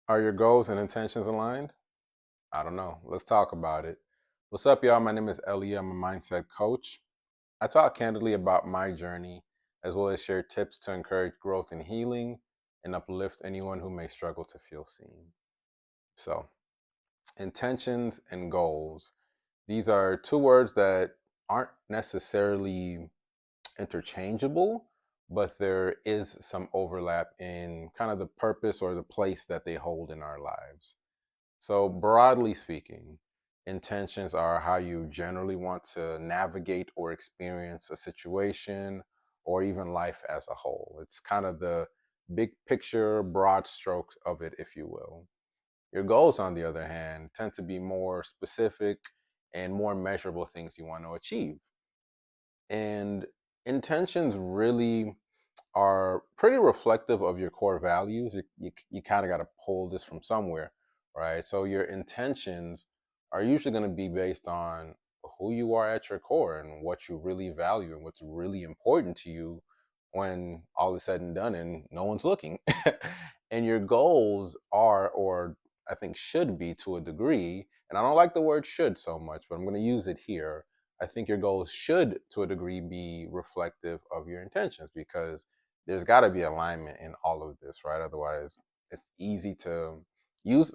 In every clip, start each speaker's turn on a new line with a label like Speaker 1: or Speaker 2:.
Speaker 1: Are your goals and intentions aligned? I don't know. Let's talk about it. What's up, y'all? My name is Ellie. I'm a mindset coach. I talk candidly about my journey as well as share tips to encourage growth and healing and uplift anyone who may struggle to feel seen. So, intentions and goals. These are two words that aren't necessarily interchangeable, but there is some overlap in kind of the purpose or the place that they hold in our lives. So, broadly speaking, intentions are how you generally want to navigate or experience a situation or even life as a whole. It's kind of the big picture, broad strokes of it, if you will. Your goals, on the other hand, tend to be more specific and more measurable things you want to achieve. And intentions really are pretty reflective of your core values. You kind of got to pull this from somewhere, right? So your intentions are usually going to be based on who you are at your core and what you really value and what's really important to you when all is said and done and no one's looking. And your goals are, or I think should be to a degree, and I don't like the word should so much, but I'm going to use it here. I think your goals should, to a degree, be reflective of your intentions because there's got to be alignment in all of this, right? Otherwise, it's easy to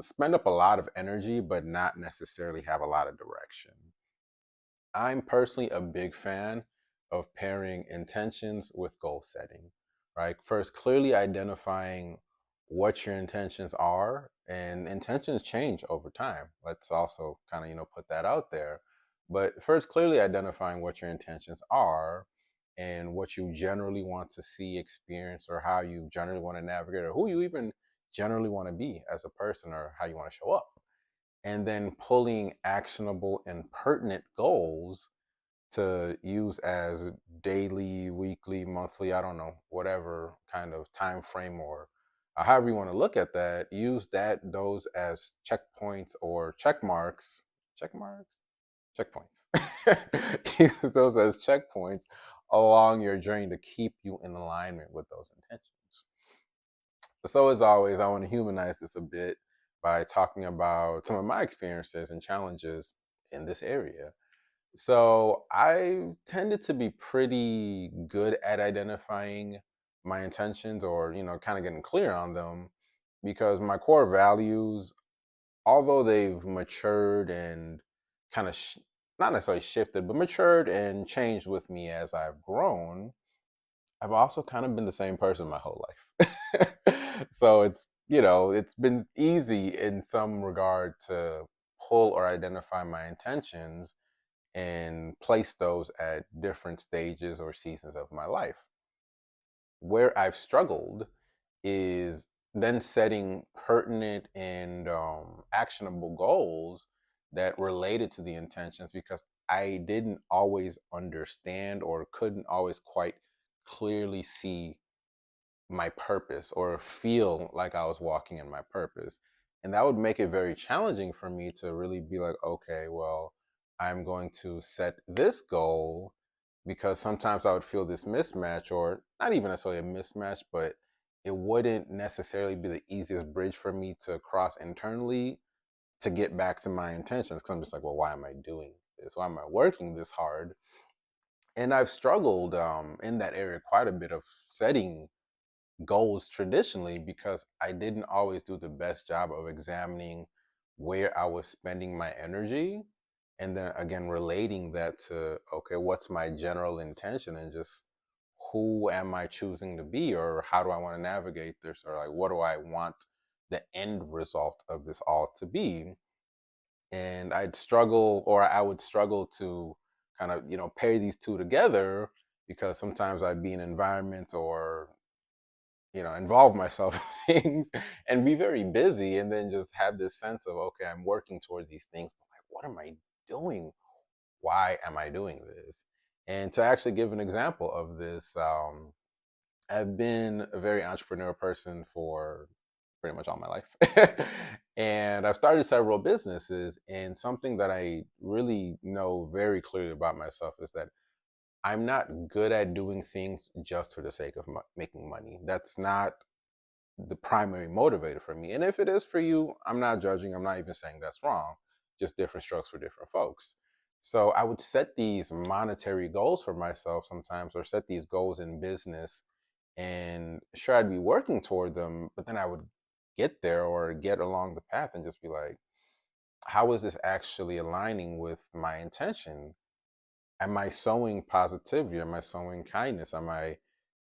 Speaker 1: spend up a lot of energy, but not necessarily have a lot of direction. I'm personally a big fan of pairing intentions with goal setting, right? First, clearly identifying what your intentions are, and intentions change over time. Let's also kind of, put that out there. But first, clearly identifying what your intentions are and what you generally want to see, experience, or how you generally want to navigate, or who you even generally want to be as a person, or how you want to show up. And then pulling actionable and pertinent goals to use as daily, weekly, monthly, I don't know, whatever kind of time frame or however you want to look at that, use those as checkpoints or check marks, checkpoints. Use those as checkpoints along your journey to keep you in alignment with those intentions. So as always, I want to humanize this a bit by talking about some of my experiences and challenges in this area. So I tended to be pretty good at identifying my intentions or, kind of getting clear on them because my core values, although they've matured and kind of not necessarily shifted, but matured and changed with me as I've grown, I've also kind of been the same person my whole life. So it's been easy in some regard to pull or identify my intentions and place those at different stages or seasons of my life. Where I've struggled is then setting pertinent and actionable goals that related to the intentions because I didn't always understand or couldn't always quite clearly see my purpose or feel like I was walking in my purpose. And that would make it very challenging for me to really be like, okay, well, I'm going to set this goal because sometimes I would feel this mismatch, or not even necessarily a mismatch, but it wouldn't necessarily be the easiest bridge for me to cross internally to get back to my intentions. Because I'm just like, well, why am I doing this? Why am I working this hard? And I've struggled in that area quite a bit of setting goals traditionally because I didn't always do the best job of examining where I was spending my energy and then again relating that to okay, what's my general intention and just who am I choosing to be or how do I want to navigate this or like what do I want the end result of this all to be. And I would struggle to kind of pair these two together because sometimes I'd be in environments or involve myself in things and be very busy and then just have this sense of, okay, I'm working towards these things, but like, what am I doing? Why am I doing this? And to actually give an example of this, I've been a very entrepreneur person for pretty much all my life. And I've started several businesses. And something that I really know very clearly about myself is that I'm not good at doing things just for the sake of making money. That's not the primary motivator for me. And if it is for you, I'm not judging. I'm not even saying that's wrong. Just different strokes for different folks. So I would set these monetary goals for myself sometimes, or set these goals in business, and sure, I'd be working toward them, but then I would get there or get along the path and just be like, how is this actually aligning with my intention? Am I sowing positivity? Am I sowing kindness? Am I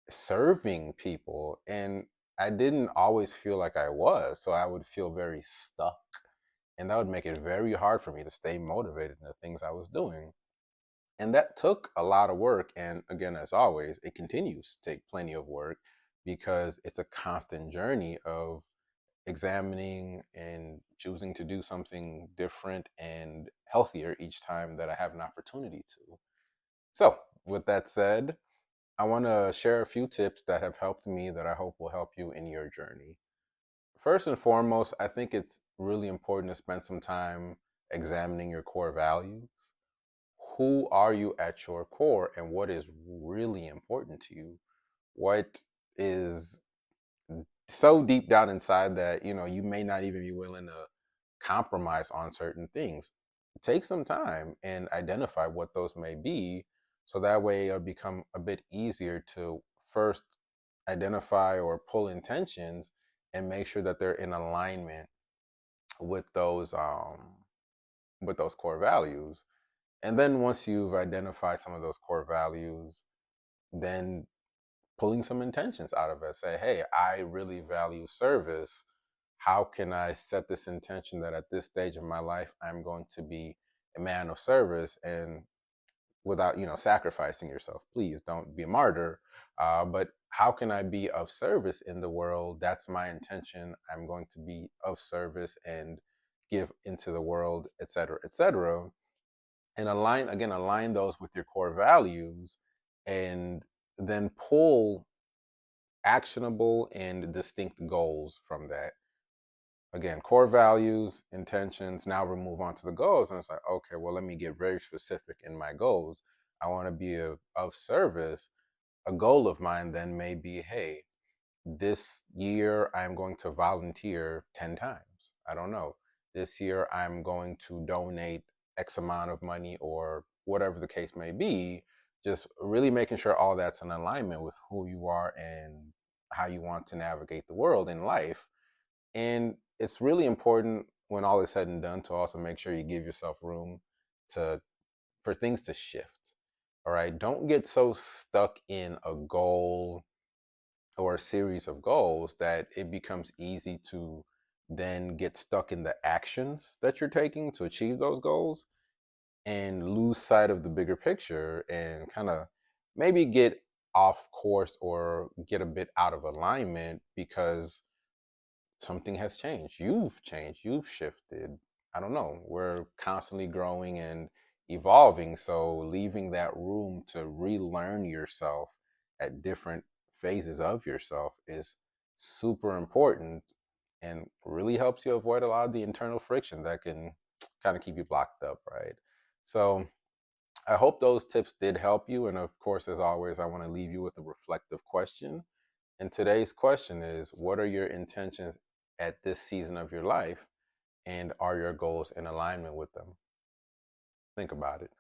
Speaker 1: serving people? And I didn't always feel like I was. So I would feel very stuck. And that would make it very hard for me to stay motivated in the things I was doing. And that took a lot of work. And again, as always, it continues to take plenty of work because it's a constant journey of examining and choosing to do something different and healthier each time that I have an opportunity to. So, with that said, I want to share a few tips that have helped me that I hope will help you in your journey. First and foremost, I think it's really important to spend some time examining your core values. Who are you at your core, and what is really important to you? What is so deep down inside that you may not even be willing to compromise on certain things? Take some time and identify what those may be, so that way it'll become a bit easier to first identify or pull intentions and make sure that they're in alignment with those core values. And then once you've identified some of those core values, then pulling some intentions out of it. Say, hey, I really value service. How can I set this intention that at this stage of my life, I'm going to be a man of service, and without, sacrificing yourself? Please don't be a martyr. But how can I be of service in the world? That's my intention. I'm going to be of service and give into the world, et cetera, et cetera. And align those with your core values, and then pull actionable and distinct goals from that. Again, core values, intentions. Now we move on to the goals, and it's like, okay, well, let me get very specific in my goals. I want to be of service. A goal of mine then may be, hey, this year I'm going to volunteer 10 times. I don't know. This year I'm going to donate X amount of money, or whatever the case may be. Just really making sure all that's in alignment with who you are and how you want to navigate the world in life. And it's really important, when all is said and done, to also make sure you give yourself room to for things to shift. All right. Don't get so stuck in a goal or a series of goals that it becomes easy to then get stuck in the actions that you're taking to achieve those goals, and lose sight of the bigger picture, and kind of maybe get off course or get a bit out of alignment because something has changed. You've changed, you've shifted. I don't know. We're constantly growing and evolving. So leaving that room to relearn yourself at different phases of yourself is super important, and really helps you avoid a lot of the internal friction that can kind of keep you blocked up, right? So I hope those tips did help you. And of course, as always, I want to leave you with a reflective question. And today's question is, what are your intentions at this season of your life? And are your goals in alignment with them? Think about it.